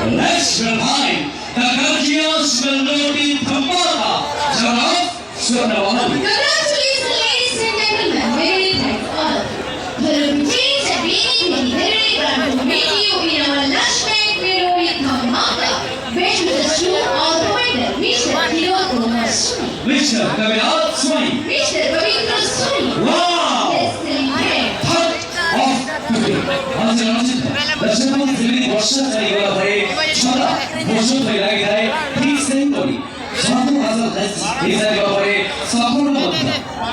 Let's remind the Guardians will not be Thamaka, son of Swarna Mahal. Congratulations, ladies and gentlemen. Very thankful. The change and being very glad to meet you in our last night video with Thamaka. Which was the shoe of the winner, Mr. Hiro Kumar Suni. Mr. Kavirat Swami. Mr. Ravindra Suni. Wow! Let's celebrate. Third of today. दर्शकों की जिंदगी वर्षा चली गया है छोटा वर्षों पे लगी है ठीक से कोई साधु आजल ऐसा गया है साफल बंदा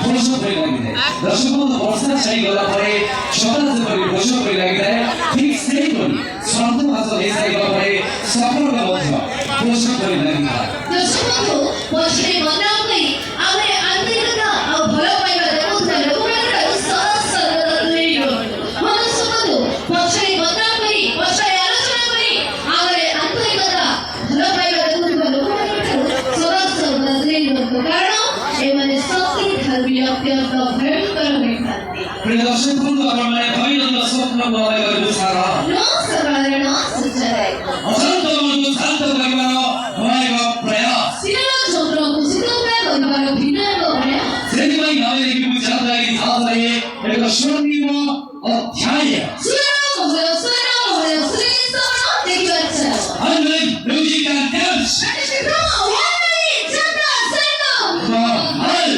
वर्षों पे लगी है दर्शकों को वर्षा चली गया है छोटा से कोई वर्षों पे लगी है ठीक से कोई साधु आजल ऐसा गया है साफल बंदा वर्षों पे लगी है दर्शकों को वर्षे बंदा कोई आगे अंतिम का और भला पाएगा देखो चलो मेरा सारा सारा ले लो मनुष्य को वर्षे बंदा वर्षा आलोचना करी आगे अंतिमता भला पाएगा देखो चलो सारा सारा ले लो कारण ये मैंने सबकी धर्मीय अत्यंत भयंकर बैठाती प्रदर्शन को अपने भाई नंदा स्वप्न वाले का सारा नो सकाले नो सुचरे असंत मन शांत करना हमारे का प्रयास सिनेमा चंद्र कुसितो में करवानो भिन्न होने सेनिमाई नामे की विचारधारा की साथ है एक स्वर्णिम अध्याय सुनो मोहरे सुनीता देखि बच्चा and music and dance Mahal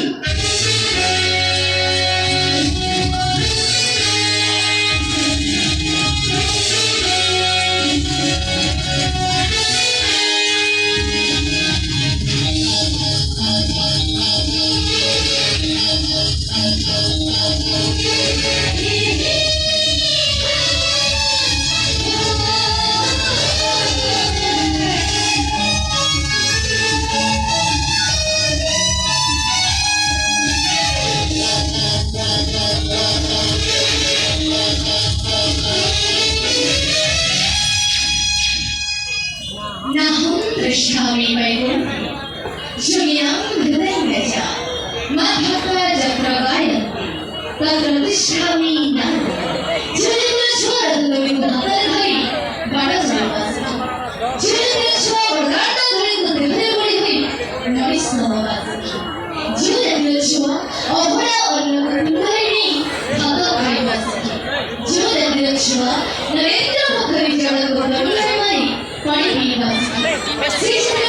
Shami Maidun, Julian Vilengaja, Mahaka Japravayanti, Tatrishami Nan, Julian Shwara Lovinatari, Badazavasi, Julian Shwara Gatari, the delivery, Navisnavasi, Julian Shwara, Overa or Lady, Tata Kaivasi, Julian Shwara, Narendra Mukherjee, Padi Sisi